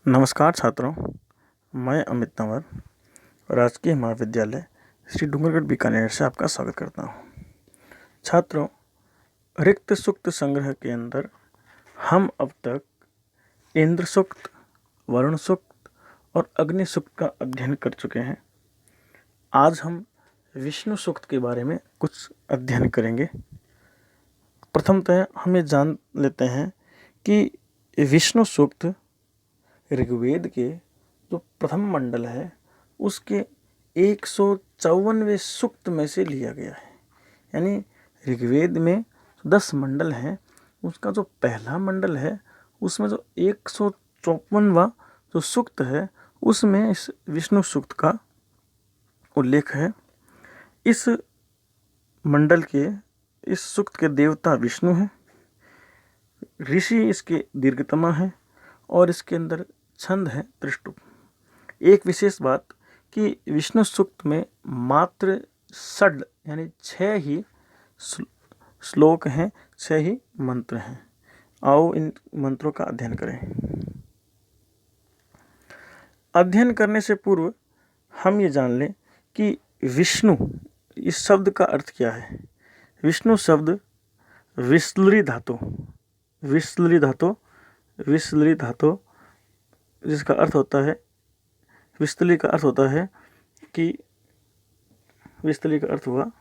नमस्कार छात्रों, मैं अमित तंवर राजकीय महाविद्यालय श्री डूंगरगढ़ बीकानेर से आपका स्वागत करता हूँ। छात्रों, रिक्त सूक्त संग्रह के अंदर हम अब तक इंद्र सूक्त, वरुण सूक्त और अग्नि सूक्त का अध्ययन कर चुके हैं। आज हम विष्णु सूक्त के बारे में कुछ अध्ययन करेंगे। प्रथमतः हम ये जान लेते हैं कि विष्णु सूक्त ऋग्वेद के जो प्रथम मंडल है उसके 154वें सूक्त में से लिया गया है। यानी ऋग्वेद में 10 मंडल हैं, उसका जो पहला मंडल है उसमें जो 154वां जो सूक्त है उसमें इस विष्णु सूक्त का उल्लेख है। इस मंडल के इस सूक्त के देवता विष्णु हैं, ऋषि इसके दीर्घतमा है और इसके अंदर छंद है त्रिष्टुप। एक विशेष बात कि विष्णु सूक्त में मात्र षड यानी 6 ही श्लोक हैं, 6 ही मंत्र हैं। आओ इन मंत्रों का अध्ययन करें। अध्ययन करने से पूर्व हम ये जान लें कि विष्णु इस शब्द का अर्थ क्या है। विष्णु शब्द विस्लरी धातु जिसका अर्थ होता है, विस्तली का अर्थ होता है कि विस्तली का अर्थ हुआ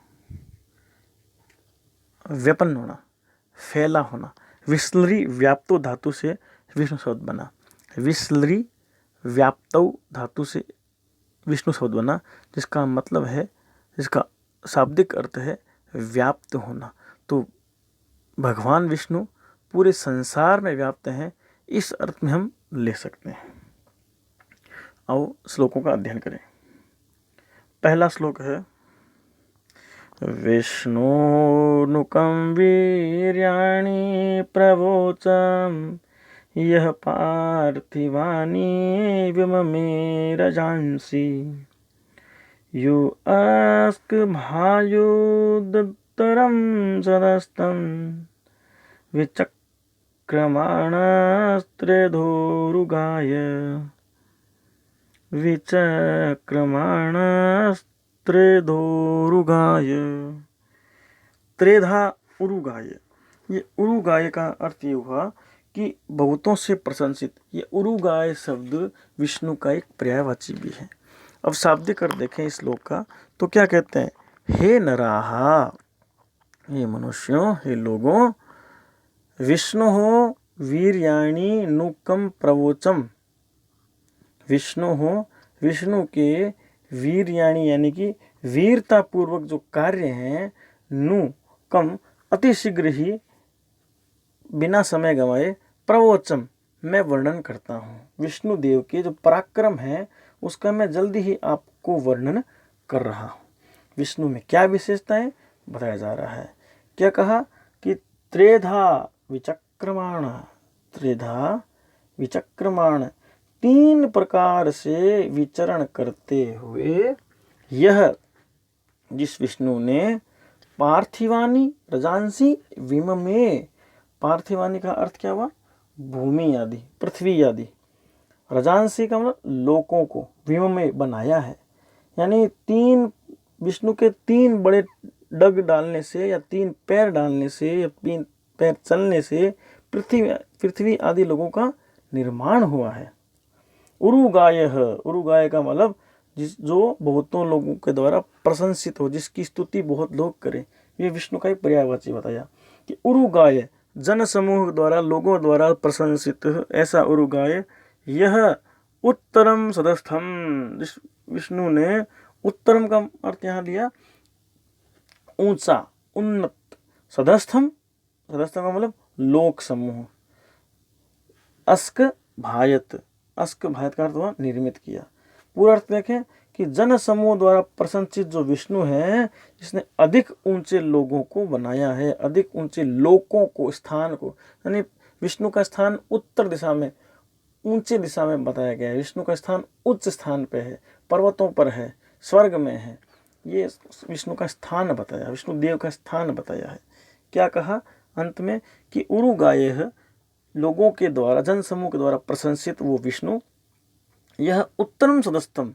व्यापन्न होना, फैला होना। विस्लरी व्याप्तो धातु से विष्णु शब्द बना। विस्लरी व्याप्तो धातु से विष्णु शब्द बना, जिसका मतलब है, जिसका शाब्दिक अर्थ है व्याप्त होना। तो भगवान विष्णु पूरे संसार में व्याप्त हैं, इस अर्थ में हम ले सकते हैं। आओ श्लोकों का अध्ययन करें। पहला श्लोक है विष्णोनुकं वीर्याणि प्रवोचम यह पार्थिवानि विममे रजांसि यु अस्क भायुदत्तरं सदस्तं विचक्रमाणस्त्रेधोरुगाय त्रेधा उरुगाय। ये उरुगाय का अर्थ ये हुआ कि बहुतों से प्रशंसित। ये उरुगाय शब्द विष्णु का एक पर्यायवाची भी है। अब शाब्दिक अर्थ देखें इस श्लोक का तो क्या कहते हैं। हे नराहा, हे मनुष्यों, हे लोगों, विष्णु हो वीर्याणि नुकम प्रवोचम। विष्णु हो, विष्णु के वीर्याणि यानी कि वीरता पूर्वक जो कार्य हैं, नु कम अति शीघ्र ही बिना समय गंवाए, प्रवोचम मैं वर्णन करता हूँ। विष्णु देव के जो पराक्रम है उसका मैं जल्दी ही आपको वर्णन कर रहा हूँ। विष्णु में क्या विशेषताएं बताया जा रहा है। क्या कहा कि त्रेधा विचक्रमाण 3 प्रकार से विचरण करते हुए यह जिस विष्णु ने पार्थिवानी रजांसी विममे। पार्थिवानी का अर्थ क्या हुआ, भूमि आदि, पृथ्वी आदि। रजांसी का मतलब लोकों को, विममे बनाया है। यानी 3 विष्णु के 3 बड़े डग डालने से या 3 पैर डालने से या 3 पैर चलने से पृथ्वी आदि लोगों का निर्माण हुआ है। उरुगाय का मतलब जो बहुतों लोगों के द्वारा प्रशंसित हो, जिसकी स्तुति बहुत लोग करें। ये विष्णु का एक पर्यायवाची बताया कि उरुगाय जन समूह द्वारा, लोगों द्वारा प्रशंसित ऐसा उरुगाय। यह उत्तरम सदस्थम, जिस विष्णु ने उत्तरम का अर्थ यहाँ लिया ऊंचा, उन्नत। सदस्थम का मतलब लोक समूह। अस्क भायत का अर्थ हुआ निर्मित किया। पूरा अर्थ देखें कि जन समूह द्वारा प्रशंसित जो विष्णु है, जिसने अधिक ऊंचे लोगों को बनाया है, अधिक ऊंचे लोकों को, स्थान को। यानी विष्णु का स्थान उत्तर दिशा में, ऊंचे दिशा में बताया गया है। विष्णु का स्थान उच्च स्थान पे है, पर्वतों पर है, स्वर्ग में है। ये विष्णु का स्थान बताया, विष्णु देव का स्थान बताया है। क्या कहा अंत में कि उरुगाय लोगों के द्वारा, जन समूह के द्वारा प्रशंसित वो विष्णु यह उत्तरम सदस्तम,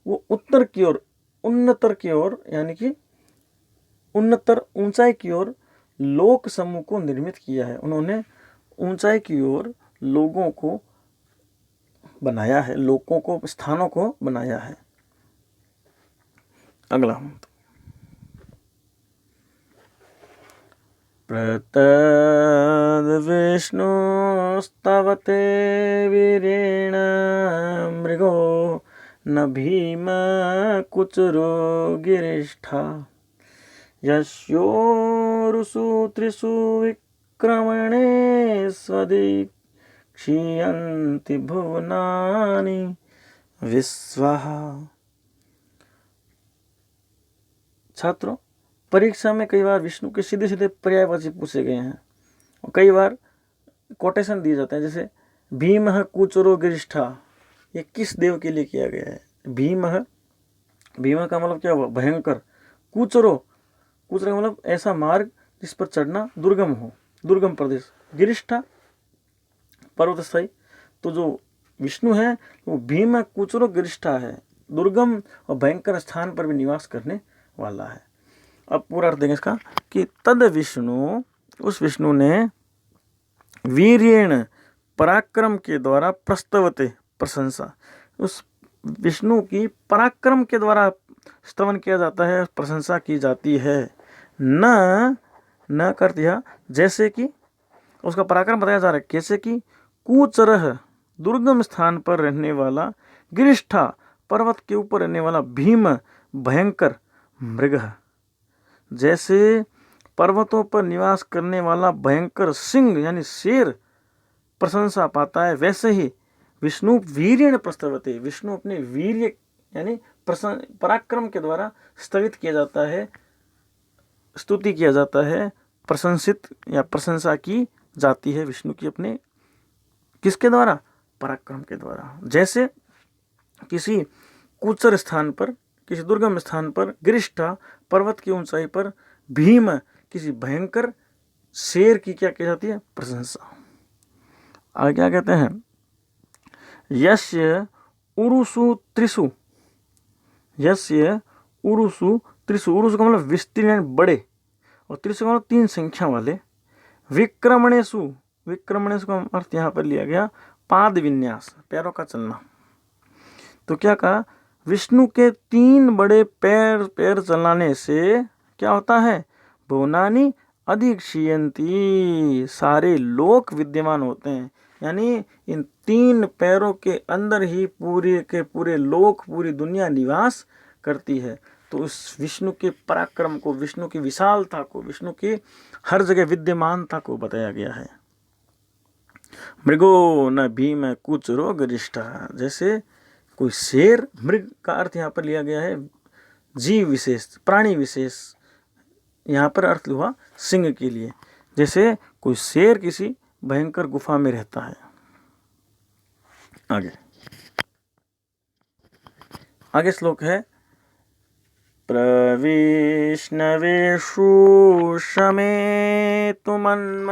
वो उत्तर की ओर, उन्नतर की ओर, यानी कि उन्नतर ऊंचाई की ओर लोक समूह को निर्मित किया है। उन्होंने ऊंचाई की ओर लोगों को बनाया है, लोगों को, स्थानों को बनाया है। अगला प्रतद विष्णुस्तवते वीरेण मृगो न भीम कुचरो गिरिष्ठा यस्योरुषु त्रिषु विक्रमणे स्वदीक्षीयन्ति भुवनानि विश्वः। छात्रों, परीक्षा में कई बार विष्णु के सीधे सीधे पर्यायवाची पूछे गए हैं और कई बार कोटेशन दिए जाते हैं, जैसे भीमः कुचरो गिरिष्ठा, ये किस देव के लिए किया गया है? भीमः, भीम का मतलब क्या हुआ? भयंकर। कुचरो, कुचरो का मतलब ऐसा मार्ग जिस पर चढ़ना दुर्गम हो, दुर्गम प्रदेश। गिरिष्ठा, पर्वतस्थाई। तो जो विष्णु है वो भीम कुचरो गिरिष्ठा है, दुर्गम और भयंकर स्थान पर भी निवास करने वाला है। अब पूरा अर्थ देंगे इसका कि तद विष्णु, उस विष्णु ने वीर्येण, पराक्रम के द्वारा, प्रस्तवते, प्रशंसा, उस विष्णु की पराक्रम के द्वारा स्तवन किया जाता है, प्रशंसा की जाती है। न कर दिया, जैसे कि उसका पराक्रम बताया जा रहा है, कैसे कि कुचरह, दुर्गम स्थान पर रहने वाला, गिरिष्ठा, पर्वत के ऊपर रहने वाला, भीम, भयंकर, मृग, जैसे पर्वतों पर निवास करने वाला भयंकर सिंह यानी शेर प्रशंसा पाता है, वैसे ही विष्णु वीर्येण प्रस्तवते, विष्णु अपने वीर्य यानी पराक्रम के द्वारा स्तवित किया जाता है, स्तुति किया जाता है, प्रशंसित या प्रशंसा की जाती है विष्णु की अपने किसके द्वारा? पराक्रम के द्वारा। जैसे किसी कुचर स्थान पर, किसी दुर्गम स्थान पर, गिरिष्ठा, पर्वत की ऊंचाई पर, भीम, किसी भयंकर शेर की क्या की जाती है? प्रशंसा। आगे क्या कहते हैं? यस्य उरुषु त्रिषु, यस्य उरुषु त्रिषु, उरुषु का मतलब विस्तीर्ण, बड़े, और त्रिषु का मतलब 3 संख्या वाले, विक्रमणेषु, विक्रमणेषु का अर्थ यहाँ पर लिया गया पाद विन्यास, पैरों का चलना। तो क्या कहा? विष्णु के 3 बड़े पैर चलाने से क्या होता है? भुवनानि अधिक्षीयन्ति, सारे लोक विद्यमान होते हैं। यानी इन 3 पैरों के अंदर ही पूरे के पूरे लोक, पूरी दुनिया निवास करती है। तो इस विष्णु के पराक्रम को, विष्णु की विशालता को, विष्णु की हर जगह विद्यमानता को बताया गया है। मृगो न भीम कुचरो गिरिष्ठा, जैसे कोई शेर, मृग का अर्थ यहाँ पर लिया गया है जीव विशेष, प्राणी विशेष, यहाँ पर अर्थ हुआ सिंह के लिए। जैसे कोई शेर किसी भयंकर गुफा में रहता है। आगे श्लोक है प्रविष्णवेषु शमेतुमन्म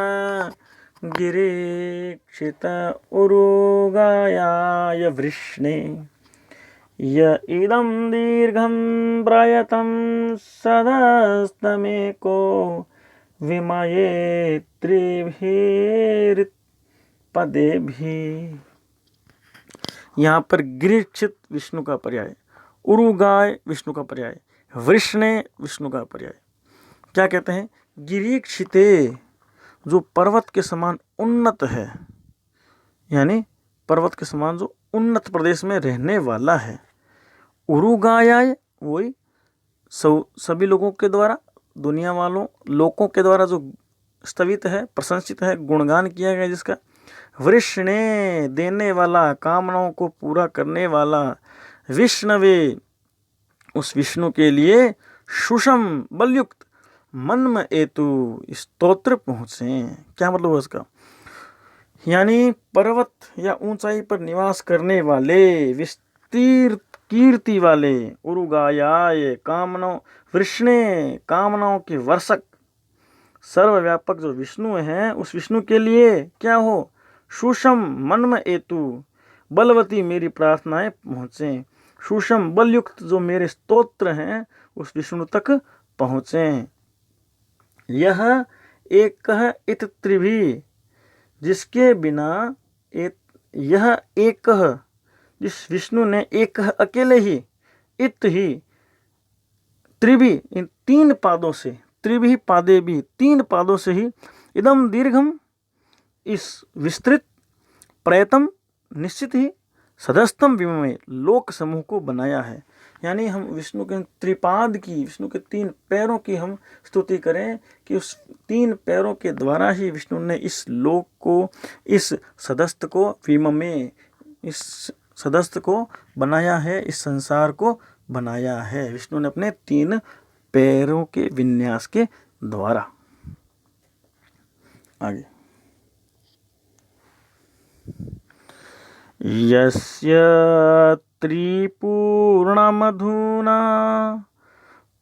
गिरीक्षित उरुगायाय वृष्णे य इदं दीर्घं प्रयतं सदस्तमेको विमये त्रिभिर्पदेभिः। यहाँ पर गिरीक्षित विष्णु का पर्याय, उरुगाय विष्णु का पर्याय, वृष्णे विष्णु का पर्याय। क्या कहते हैं? गिरीक्षिते, जो पर्वत के समान उन्नत है, यानी पर्वत के समान जो उन्नत प्रदेश में रहने वाला है। उरुगायाय, वही सभी लोगों के द्वारा, दुनिया वालों, लोगों के द्वारा जो स्तवित है, प्रशंसित है, गुणगान किया गया जिसका। वृष्णे, देने वाला, कामनाओं को पूरा करने वाला। विष्णवे, उस विष्णु के लिए सुषम, बलयुक्त, मन्म एतु, स्तोत्र पहुँचे। क्या मतलब है इसका? यानी पर्वत या ऊंचाई पर निवास करने वाले, विस्तीर्ण कीर्ति वाले, उरुगायाय, कामनाओं, वृष्णे, कामनाओं के वर्षक, सर्वव्यापक जो विष्णु है, उस विष्णु के लिए क्या हो? सुषम मन्म एतु, बलवती मेरी प्रार्थनाएं पहुँचें, सुषम बलयुक्त जो मेरे स्तोत्र हैं उस विष्णु तक पहुँचें। यह एक इत त्रिभी, जिसके बिना यह एक, जिस विष्णु ने एक अकेले ही, इत ही त्रिभी इन तीन पादों से, त्रिभी पादे भी तीन पादों से ही, इदम दीर्घम इस विस्तृत, प्रयतम निश्चित ही, सदस्तम विमय लोक समूह को बनाया है। यानी हम विष्णु के त्रिपाद की, विष्णु के तीन पैरों की हम स्तुति करें कि उस तीन पैरों के द्वारा ही विष्णु ने इस लोक को, इस सदस्त को विममे, इस सदस्त को बनाया है, इस संसार को बनाया है विष्णु ने अपने तीन पैरों के विन्यास के द्वारा। आगे, यस्य त्रिपूर्णमधुना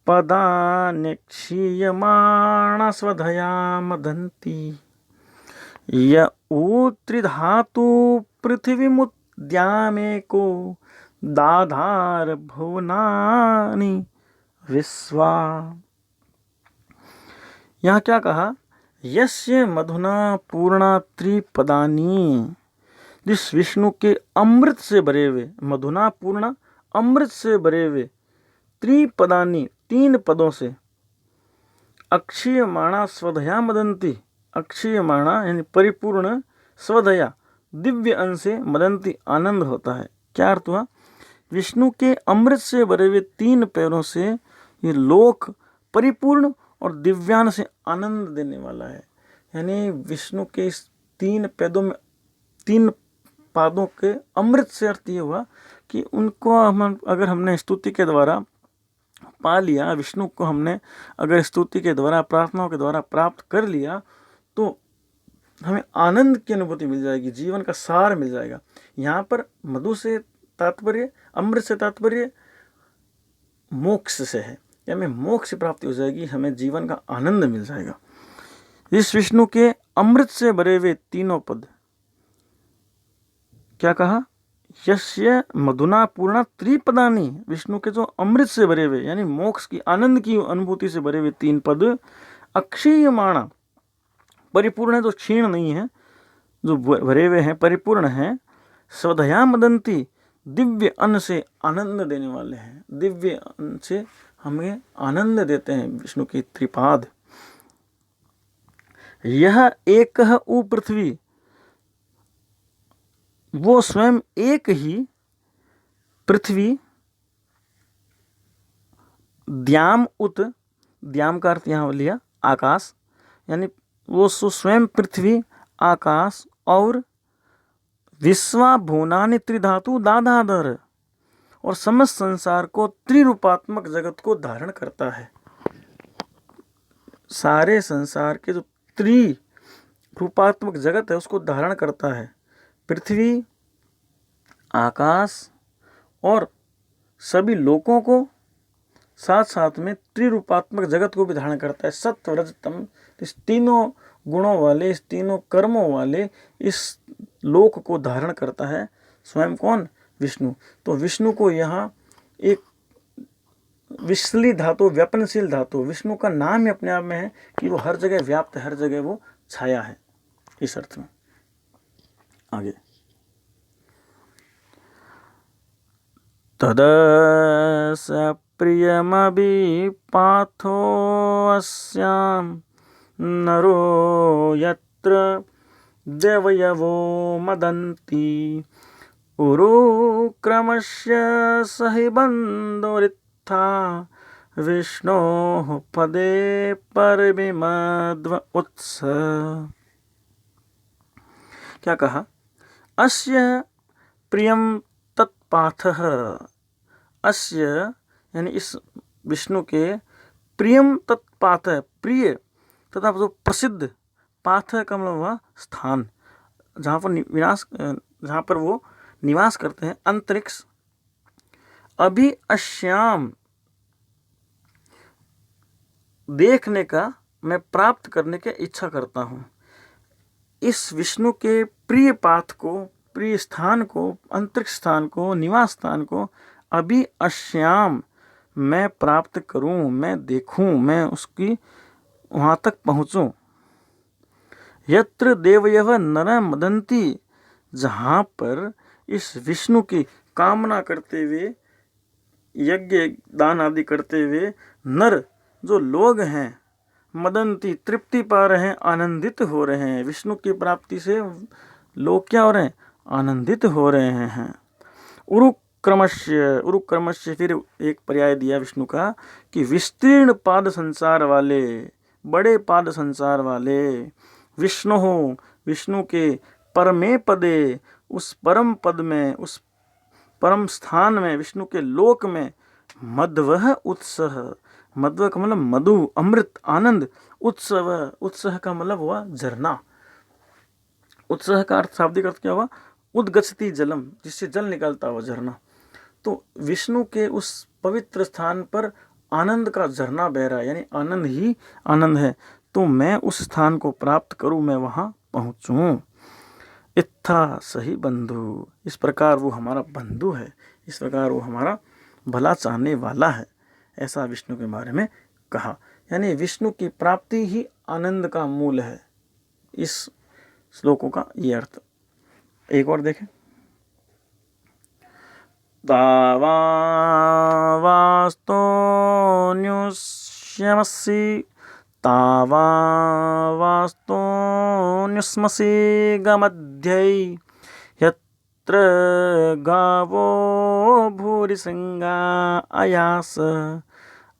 पदानि क्षीयमाणा स्वधया मदन्ति, य उ त्रिधातु पृथिवीमुद्यामेको दाधार भुवनानि विश्वा। यहाँ क्या कहा? यस्य मधुना पूर्णा त्रिपदानी, जिस विष्णु के अमृत से भरे हुए, मधुना पूर्णा अमृत से भरे हुए, त्रिपदानी तीन पदों से, अक्षीयमाणा स्वधया मदंती, अक्षीयमाणा यानी परिपूर्ण, स्वधया दिव्य अंश से, मदंती आनंद होता है। क्या अर्थ हुआ? विष्णु के अमृत से भरे हुए तीन पैरों से ये लोक परिपूर्ण और दिव्यान से आनंद देने वाला है। यानी विष्णु के इस तीन पैदों में, तीन पादों के अमृत से अर्थ ये हुआ कि उनको हम अगर हमने स्तुति के द्वारा पा लिया, विष्णु को हमने अगर स्तुति के द्वारा, प्रार्थनाओं के द्वारा प्राप्त कर लिया, तो हमें आनंद की अनुभूति मिल जाएगी, जीवन का सार मिल जाएगा। यहाँ पर मधु से तात्पर्य, अमृत से तात्पर्य मोक्ष से है, या हमें मोक्ष प्राप्ति हो जाएगी, हमें जीवन का आनंद मिल जाएगा। इस विष्णु के अमृत से भरे हुए तीनों पद, क्या कहा? यस्य मधुना पूर्णा त्रिपदानी, विष्णु के जो अमृत से भरे हुए यानी मोक्ष की, आनंद की अनुभूति से भरे हुए तीन पद, अक्षीयमाणा परिपूर्ण है, जो क्षीण नहीं है, जो भरे हुए हैं, परिपूर्ण हैं, स्वधया मदंती दिव्य अन्न से आनंद देने वाले हैं, दिव्य अन्न से हमें आनंद देते हैं विष्णु की त्रिपाद। यह एक उ पृथ्वी, वो स्वयं एक ही पृथ्वी, द्याम उत, द्याम का अर्थ यहाँ लिया आकाश, यानी वो स्वयं पृथ्वी, आकाश और विश्वा भुवनानि त्रिधातु दाधाधर, और समस्त संसार को, त्रिरूपात्मक जगत को धारण करता है। सारे संसार के जो त्रिरूपात्मक जगत है उसको धारण करता है। पृथ्वी, आकाश और सभी लोकों को, साथ साथ में त्रिरूपात्मक जगत को भी धारण करता है। सत्व रज तम, इस तीनों गुणों वाले, इस तीनों कर्मों वाले इस लोक को धारण करता है स्वयं कौन? विष्णु। तो विष्णु को यहाँ एक विश्ली धातु, व्यापनशील धातु, विष्णु का नाम ही अपने आप में है कि वो हर जगह व्याप्त है, हर जगह वो छाया है, इस अर्थ में। आगे, तदस प्रियमभि पाथो अस्याम नरो यत्र देवयवो मदन्ति, उरुक्रमस्य सहि बन्धुरित्था विष्णोः पदे परमिमध्व उत्स। क्या कहा? अस्य प्रियम तत्पाथः, अस्य यानी इस विष्णु के, प्रियम तत्पाथ, प्रिय तथा जो प्रसिद्ध, पाथ का मतलब हुआ स्थान, जहाँ पर वो निवास करते हैं, अंतरिक्ष। अभी अश्याम देखने का, मैं प्राप्त करने की इच्छा करता हूँ। इस विष्णु के प्रिय पाथ को, प्रिय स्थान को, अंतरिक्ष स्थान को, निवास स्थान को अभी अश्याम मैं प्राप्त करूं, मैं देखूं, मैं उसकी वहां तक पहुंचूं। यत्र देवयः नर मदन्ति, जहां पर इस विष्णु की कामना करते हुए, यज्ञ दान आदि करते हुए नर जो लोग हैं, मदंती तृप्ति पा रहे हैं, आनंदित हो रहे हैं। विष्णु की प्राप्ति से लोग क्या हो रहे हैं? आनंदित हो रहे हैं। उरुक्रमश्य, उरुक्रमश्य फिर एक पर्याय दिया विष्णु का कि विस्तीर्ण पाद संसार वाले, बड़े पाद संसार वाले विष्णु हो, विष्णु के परमे पदे, उस परम पद में, उस परम स्थान में, विष्णु के लोक में मध्वः उत्सह, मध्व का मतलब मधु, अमृत, आनंद, उत्सव, उत्सह का मतलब हुआ झरना। उत्सह का अर्थ, शाब्दिक अर्थ क्या हुआ? उद्गच्छति जलम, जिससे जल निकलता हुआ झरना। तो विष्णु के उस पवित्र स्थान पर आनंद का झरना बह रहा है, यानी आनंद ही आनंद है। तो मैं उस स्थान को प्राप्त करूं, मैं वहां पहुंचूं। इत्था सही बंधु, इस प्रकार वो हमारा बंधु है, इस प्रकार वो हमारा भला चाहने वाला है, ऐसा विष्णु के बारे में कहा। यानी विष्णु की प्राप्ति ही आनंद का मूल है। इस श्लोकों का ये अर्थ। एक और देखें। तावास्तोन्युष्यमसि, तावास्तोन्युष्मसि गमध्यै, यत्र गावो भूरिसृङ्गा अयास,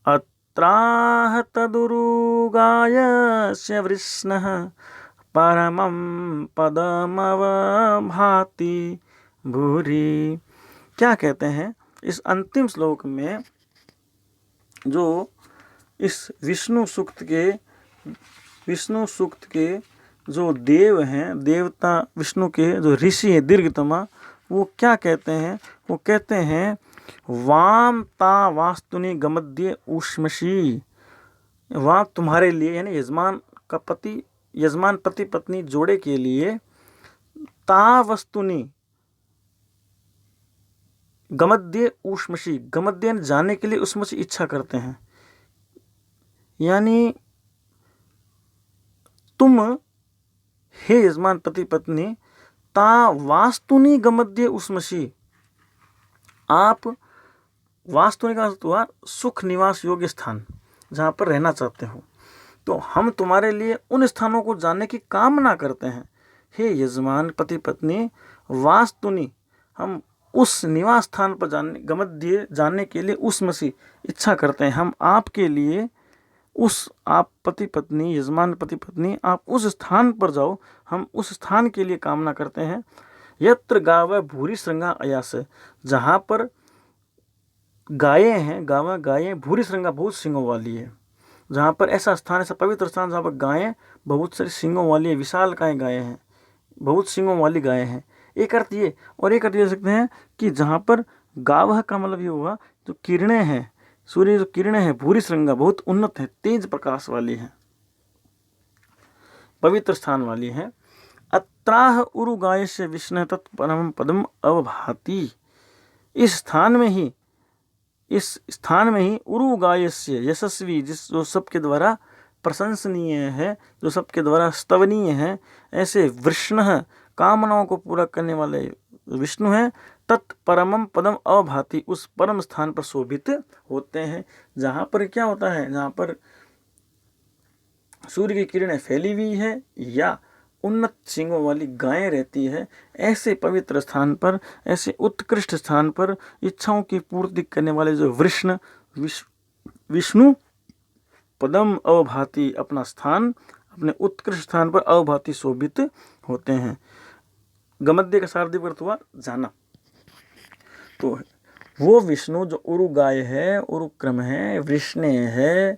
अत्राह तदुरुगायस्य वृष्णः, परमं पदमवभाति भूरि। क्या कहते हैं इस अंतिम श्लोक में? जो इस विष्णु सूक्त के जो देव हैं, देवता विष्णु के जो ऋषि हैं दीर्घतमा, वो क्या कहते हैं? वो कहते हैं वाम ता वास्तुनि गमद्य ऊष्मशी, वहाँ तुम्हारे लिए, यानी यजमान का पति, यजमान पति पत्नी जोड़े के लिए, ता वस्तुनि गमद्य ऊष्मशी, गमद्य जाने के लिए ऊष्मशी इच्छा करते हैं। यानी तुम हे यजमान पति पत्नी, ता वास्तुनि गमद्य ऊष्मशी, आप वास्तुनि का अर्थ हुआ सुख निवास योग्य स्थान, जहाँ पर रहना चाहते हो। तो हम तुम्हारे लिए उन स्थानों को जानने की कामना करते हैं। हे यजमान पति पत्नी, वास्तुनि, हम उस निवास स्थान पर गमद्य जानने के लिए ऊष्मसी इच्छा करते हैं। हम आपके लिए उस, आप पति पत्नी, यजमान पति पत्नी, आप उस स्थान पर जाओ, हम उस स्थान के लिए कामना करते हैं। यत्र गावः भूरि श्रृंगा अयास, जहाँ पर गायें हैं, गायें भूरि श्रृंगा, बहुत सिंगों वाली है। जहाँ पर ऐसा स्थान, ऐसा पवित्र स्थान जहाँ पर गायें बहुत सारी सिंगों वाली है, विशाल गायें हैं, बहुत सिंगों वाली गायें हैं। एक अर्थ ये, और एक अर्थ ये सकते हैं कि जहाँ पर गावः का मतलब ये हुआ जो किरणें हैं, सूर्य जो किरणें हैं, भूरि श्रृंगा, बहुत उन्नत है, तेज प्रकाश वाली है, पवित्र स्थान वाली है। अत्राह उरुगायस्य विष्णु तत्परम पदम अवभाति, इस स्थान में ही उरुगायस्य, यशस्वी, जो सबके द्वारा प्रशंसनीय है, जो सबके द्वारा स्तवनीय है, ऐसे वृष्णः, कामनाओं को पूरा करने वाले विष्णु हैं, तत्परमम पदम अवभाति, उस परम स्थान पर शोभित होते हैं। जहाँ पर क्या होता है? जहाँ पर सूर्य की किरणें फैली हुई है या उन्नत सींगों वाली गायें रहती है, ऐसे पवित्र स्थान पर, ऐसे उत्कृष्ट स्थान पर इच्छाओं की पूर्ति करने वाले जो विष्णु पदम अवभाति, अपना स्थान, अपने उत्कृष्ट स्थान पर अवभाति शोभित होते हैं। गमद्य का शाब्दिक अर्थ हुआ जाना। तो वो विष्णु जो उरुगाय है, उरुक्रम है, वृष्णे है,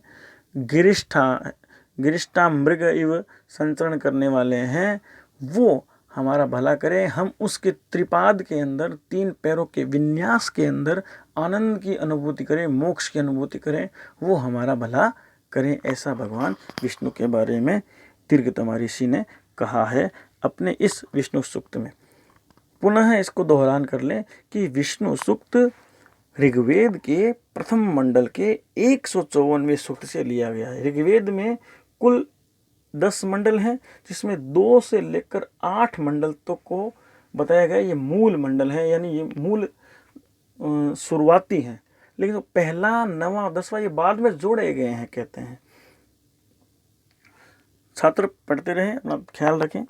गिरिष्ठा मृग इव संचरण करने वाले हैं, वो हमारा भला करें। हम उसके त्रिपाद के अंदर, तीन पैरों के विन्यास के अंदर आनंद की अनुभूति करें, मोक्ष की अनुभूति करें, वो हमारा भला करें। ऐसा भगवान विष्णु के बारे में दीर्घतमा ऋषि ने कहा है अपने इस विष्णु सूक्त में। पुनः इसको दोहरान कर लें कि विष्णु सूक्त ऋग्वेद के प्रथम मंडल के 154वें सूक्त से लिया गया है। ऋग्वेद में कुल 10 मंडल हैं, जिसमें 2 से लेकर 8 मंडल तक को बताया गया। ये मूल मंडल है, यानी ये मूल शुरुआती हैं, लेकिन तो पहला, 9वां, 10वां ये बाद में जोड़े गए हैं कहते हैं। छात्र पढ़ते रहें, अपना ख्याल रखें।